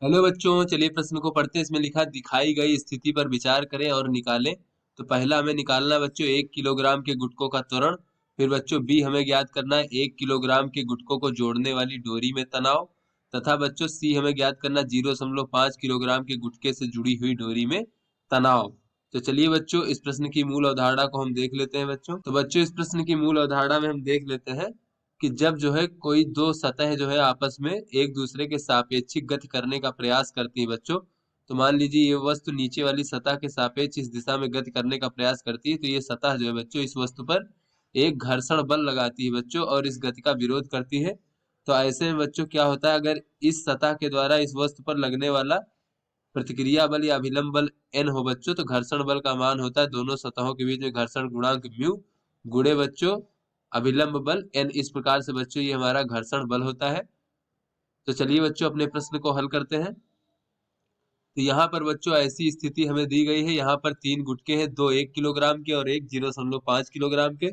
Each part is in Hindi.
हेलो बच्चों, चलिए प्रश्न को पढ़ते हैं। इसमें लिखा दिखाई गई स्थिति पर विचार करें और निकालें। तो पहला हमें निकालना है बच्चों 1 किलोग्राम के गुटकों का त्वरण। फिर बच्चों बी हमें ज्ञात करना है 1 किलोग्राम के गुटकों को जोड़ने वाली डोरी में तनाव। तथा बच्चों सी हमें ज्ञात करना 0.5 किलोग्राम के गुटके से जुड़ी हुई डोरी में तनाव। तो चलिए बच्चों इस प्रश्न की मूल अवधारणा को हम देख लेते हैं। बच्चों इस प्रश्न की मूल अवधारणा में हम देख लेते हैं कि जब जो है कोई दो सतह जो है आपस में एक दूसरे के सापेक्षिक गति करने का प्रयास करती है बच्चों। तो मान लीजिए ये वस्तु नीचे वाली सतह के सापेक्ष इस दिशा में गति करने का प्रयास करती है, तो ये सतह जो है बच्चों इस वस्तु पर एक घर्षण बल लगाती है बच्चों और इस गति का विरोध करती है। तो ऐसे में बच्चों क्या होता है, अगर इस सतह के द्वारा इस वस्तु पर लगने वाला प्रतिक्रिया बल या अभिलंब बल n हो बच्चों, तो घर्षण बल का मान होता है दोनों सतहों के बीच में घर्षण गुणांक म्यू गुणे बच्चों अभिलंब बल n। इस प्रकार से बच्चों ये हमारा घर्षण बल होता है। तो चलिए बच्चों अपने प्रश्न को हल करते हैं। तो यहाँ पर बच्चों ऐसी स्थिति हमें दी गई है, यहाँ पर 3 गुटके हैं, दो 1 किलोग्राम के और एक 0.5 किलोग्राम के।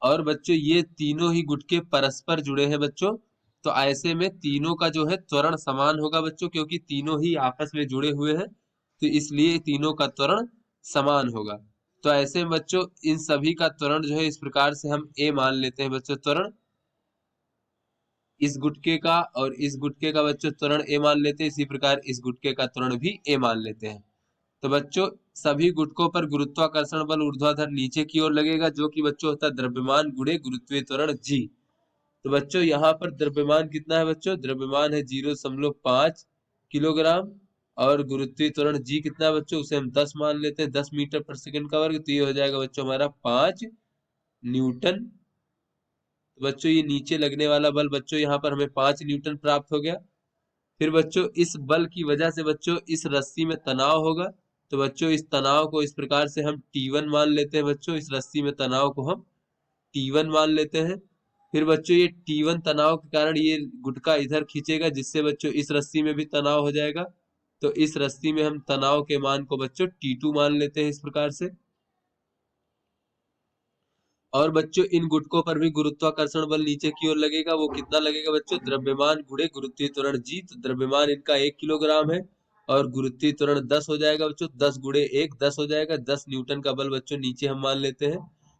और बच्चों ये तीनों ही गुटके परस्पर जुड़े हैं बच्चों। तो ऐसे में तीनों का जो है त्वरण समान होगा बच्चों, क्योंकि तीनों ही आपस में जुड़े हुए हैं, तो इसलिए तीनों का त्वरण समान होगा। तो ऐसे में बच्चों इन सभी का त्वरण जो है इस प्रकार से हम ए मान लेते हैं बच्चों। त्वरण इस गुटके का और इस गुटके का बच्चों त्वरण ए मान लेते हैं, इसी प्रकार इस गुटके का त्वरण भी ए मान लेते हैं। तो बच्चों सभी गुटकों पर गुरुत्वाकर्षण बल ऊर्ध्वाधर नीचे की ओर लगेगा, जो कि बच्चों होता है द्रव्यमान गुणे गुरुत्वीय त्वरण जी। तो बच्चों यहाँ पर द्रव्यमान कितना है बच्चों, द्रव्यमान है 0.5 किलोग्राम और गुरुत्वीय त्वरण जी कितना है बच्चों, उसे हम 10 मान लेते हैं, 10 मीटर/सेकंड का वर्ग। तो ये हो जाएगा बच्चों हमारा 5 न्यूटन। तो बच्चों ये नीचे लगने वाला बल बच्चों यहाँ पर हमें 5 न्यूटन प्राप्त हो गया। फिर बच्चों इस बल की वजह से बच्चों इस रस्सी में तनाव होगा। तो बच्चों इस तनाव को इस प्रकार से हम T1 मान लेते हैं बच्चों, इस रस्सी में तनाव को हम T1 मान लेते हैं। फिर बच्चों ये T1 तनाव के कारण ये गुटका इधर खींचेगा, जिससे बच्चों इस रस्सी में भी तनाव हो जाएगा। तो इस रस्सी में हम तनाव के मान को बच्चों T2 मान लेते हैं इस प्रकार से। और बच्चों इन गुटकों पर भी गुरुत्वाकर्षण बल नीचे की ओर लगेगा। वो कितना लगेगा बच्चों, द्रव्यमान गुणे गुरुत्वीय त्वरण जी। तो द्रव्यमान इनका 1 किलोग्राम है और गुरुत्वीय त्वरण 10 हो जाएगा बच्चों, 10 गुणे 1 10 हो जाएगा। 10 न्यूटन का बल बच्चों नीचे हम मान लेते हैं।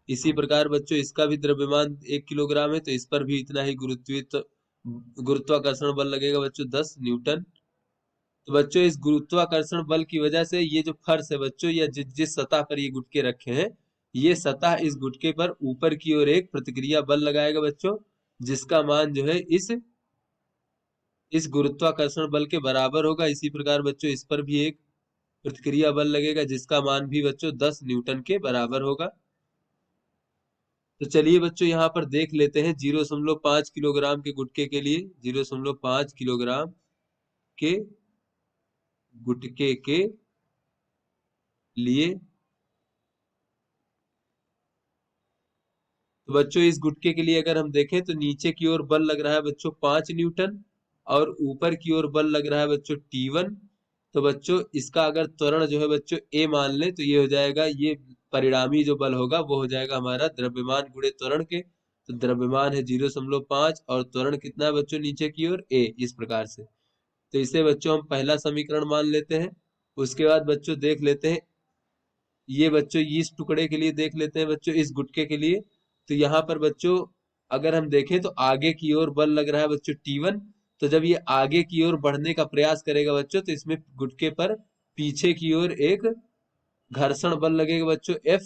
इसी प्रकार बच्चों इसका भी द्रव्यमान 1 किलोग्राम है, तो इस पर भी इतना ही गुरुत्वाकर्षण बल लगेगा बच्चों, 10 न्यूटन। तो बच्चों इस गुरुत्वाकर्षण बल की वजह से ये जो फर्श है बच्चों, या जिस सतह पर ये गुटके रखे हैं, ये सतह इस गुटके पर ऊपर की ओर एक प्रतिक्रिया बल लगाएगा बच्चों, जिसका मान जो है इस गुरुत्वाकर्षण बल के बराबर होगा। इसी प्रकार बच्चों इस पर भी एक प्रतिक्रिया बल लगेगा, जिसका मान भी बच्चों 10 न्यूटन के बराबर होगा। तो चलिए बच्चों यहाँ पर देख लेते हैं 0.5 किलोग्राम के गुटके के लिए, 0.5 किलोग्राम के गुटके के लिए। तो बच्चों इस गुटके के लिए अगर हम देखें तो नीचे की ओर बल लग रहा है बच्चों 5 न्यूटन और ऊपर की ओर बल लग रहा है बच्चों T1। तो बच्चों इसका अगर त्वरण जो है बच्चों ए मान ले, तो ये हो जाएगा, ये परिणामी जो बल होगा वो हो जाएगा हमारा द्रव्यमान गुणे त्वरण के। तो द्रव्यमान है 0.5 और त्वरण कितना है बच्चों नीचे की ओर ए, इस प्रकार से। तो इसे बच्चों हम पहला समीकरण मान लेते हैं। उसके बाद बच्चों देख लेते हैं, ये बच्चों इस टुकड़े के लिए देख लेते हैं बच्चों, इस गुटके के लिए। तो यहाँ पर बच्चों अगर हम देखें तो आगे की ओर बल लग रहा है बच्चों T1। तो जब ये आगे की ओर बढ़ने का प्रयास करेगा बच्चों, तो इसमें गुटके पर पीछे की ओर एक घर्षण बल लगेगा बच्चों F।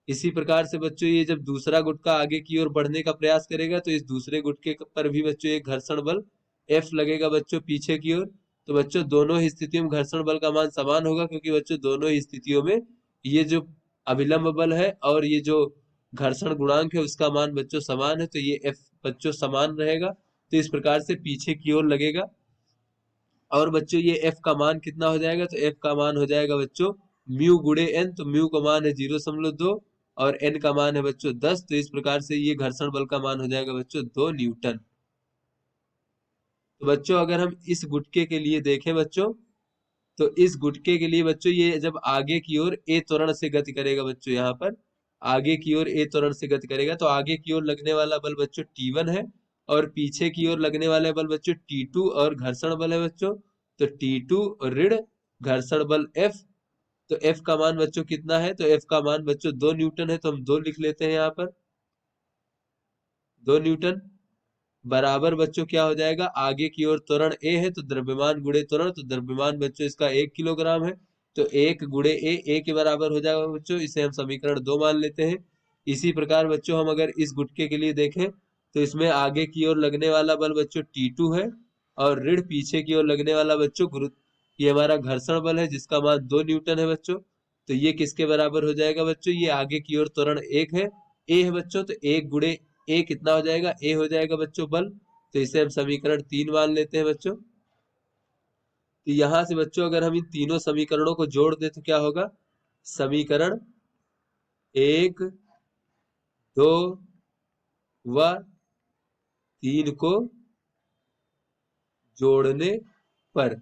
इसी प्रकार से बच्चों ये जब दूसरा गुटका आगे की ओर बढ़ने का प्रयास करेगा, तो इस दूसरे गुटके पर भी बच्चों एक घर्षण बल F लगेगा बच्चों पीछे की ओर। तो बच्चों दोनों ही स्थितियों में घर्षण बल का मान समान होगा, क्योंकि बच्चों दोनों ही स्थितियों में ये जो अभिलंब बल है और ये जो घर्षण गुणांक है उसका मान बच्चों समान है, तो ये F बच्चों समान रहेगा। तो इस प्रकार से पीछे की ओर लगेगा। और बच्चों ये F का मान कितना हो जाएगा, तो F का मान हो जाएगा बच्चों म्यू गुणे n। तो म्यू का मान है 0.2 और n का मान है बच्चों 10। तो इस प्रकार से ये घर्षण बल का मान हो जाएगा बच्चों 2 न्यूटन। तो बच्चों अगर हम इस गुटके के लिए देखें बच्चों, तो इस गुटके के लिए बच्चों ये जब आगे की ओर ए त्वरण से गति करेगा बच्चों, यहाँ पर आगे की ओर ए त्वरण से गति करेगा, तो आगे की ओर लगने वाला बल बच्चों T1 है और पीछे की ओर लगने वाला बल बच्चों T2 और घर्षण बल है बच्चों तो T2 ऋण घर्षण बल F, तो F का मान बच्चों कितना है, तो F का मान बच्चों 2 न्यूटन है, तो हम 2 लिख लेते हैं यहाँ पर, 2 न्यूटन बराबर बच्चों क्या हो जाएगा, आगे की ओर त्वरण A है तो द्रव्यमान गुणे त्वरण, तो द्रव्यमान बच्चों इसका 1 किलोग्राम है, तो 1 गुणे A के बराबर हो जाएगा बच्चों, इसे हम समीकरण 2 मान लेते हैं। इसी प्रकार बच्चों हम अगर इस गुटके के लिए देखें तो इसमें आगे की ओर लगने वाला बल बच्चों T2 है, और ऋण पीछे की ओर लगने वाला बच्चों ये हमारा घर्षण बल है जिसका मान 2 न्यूटन है बच्चों। तो ये किसके बराबर हो जाएगा बच्चों, ये आगे की ओर त्वरण 1 है, A है बच्चों, तो 1 गुणे A कितना हो जाएगा, A हो जाएगा बच्चों बल, तो इसे हम समीकरण 3 मान लेते हैं बच्चों। तो यहां से बच्चों अगर हम इन तीनों समीकरणों को जोड़ दें तो क्या होगा, समीकरण 1, 2 व 3 को जोड़ने पर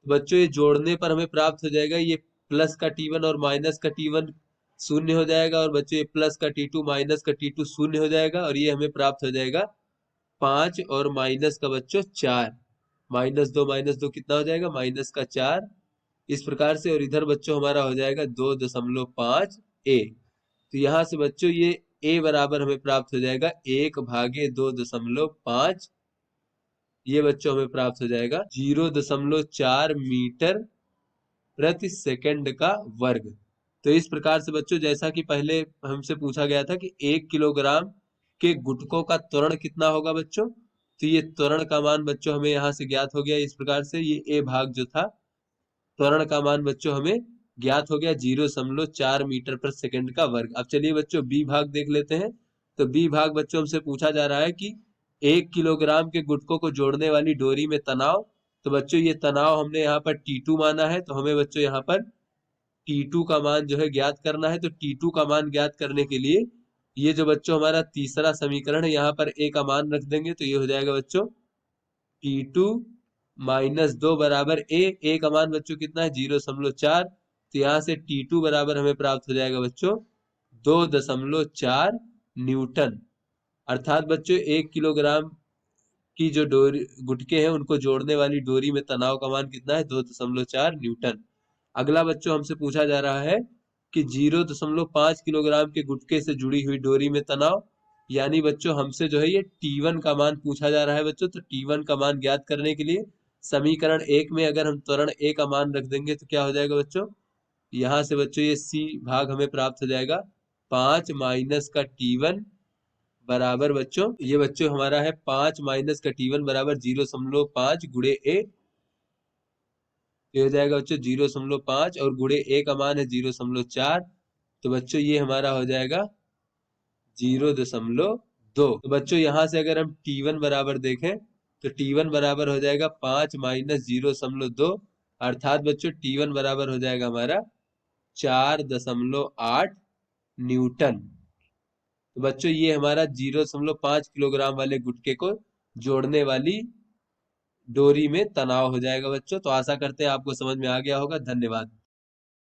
बच्चों ये जोड़ने पर हमें प्राप्त हो जाएगा, ये प्लस का T1 और माइनस का T1 शून्य हो जाएगा, और बच्चों ये प्लस का T2 माइनस का T2 शून्य हो जाएगा, और ये हमें प्राप्त हो जाएगा 5 और माइनस का बच्चों 4, -2 कितना हो जाएगा, -4, इस प्रकार से। और इधर बच्चों हमारा हो जाएगा 2.5 A। तो यहाँ से बच्चों ये A बराबर हमें प्राप्त हो जाएगा 1/2.5, ये बच्चों हमें प्राप्त हो जाएगा 0.4 मीटर प्रति सेकंड का वर्ग। तो इस प्रकार से बच्चों जैसा कि पहले हमसे पूछा गया था कि 1 किलोग्राम के गुटकों का त्वरण कितना होगा बच्चों, तो ये त्वरण का मान बच्चों हमें यहाँ से ज्ञात हो गया। इस प्रकार से ये A भाग जो था, त्वरण का मान बच्चों हमें ज्ञात हो गया 0.4 मीटर पर सेकंड का वर्ग। अब चलिए बच्चों बी भाग देख लेते हैं। तो बी भाग बच्चों हमसे पूछा जा रहा है कि 1 किलोग्राम के गुटकों को जोड़ने वाली डोरी में तनाव, तो बच्चों ये तनाव हमने यहाँ पर T2 माना है, तो हमें बच्चों यहाँ पर T2 का मान जो है ज्ञात करना है। तो T2 का मान ज्ञात करने के लिए ये जो बच्चों हमारा तीसरा समीकरण है यहाँ पर A का मान रख देंगे, तो ये हो जाएगा बच्चों T2 -2 बराबर A का मान बच्चों कितना है 0.4, तो यहाँ से T2 बराबर हमें प्राप्त हो जाएगा बच्चों 2.4 न्यूटन। अर्थात बच्चों 1 किलोग्राम की जो डोरी गुटके हैं उनको जोड़ने वाली डोरी में तनाव का मान कितना है 2.4 न्यूटन। अगला बच्चों हमसे पूछा जा रहा है कि 0.5 किलोग्राम के गुटके से जुड़ी हुई डोरी में तनाव, यानी बच्चों हमसे जो है ये T1 का मान पूछा जा रहा है बच्चों। तो T1 का मान ज्ञात करने के लिए समीकरण 1 में अगर हम त्वरण A का मान रख देंगे तो क्या हो जाएगा बच्चों, यहाँ से बच्चों ये C भाग हमें प्राप्त हो जाएगा 5 माइनस का T1 बराबर बच्चों, ये बच्चों हमारा है 5 माइनस का T1 बराबर 0.5 गुणे A, ये हो जाएगा बच्चों 0.5 और गुणे A का मान है 0.4, तो बच्चों ये हमारा हो जाएगा 0.2। तो बच्चों यहाँ से अगर हम T1 बराबर देखें तो T1 बराबर हो जाएगा 5 माइनस 0.2, अर्थात बच्चों T1 बराबर हो जाएगा हमारा 4.8 न्यूटन। तो बच्चों ये हमारा 0.5 किलोग्राम वाले गुटके को जोड़ने वाली डोरी में तनाव हो जाएगा बच्चों। तो आशा करते हैं आपको समझ में आ गया होगा। धन्यवाद।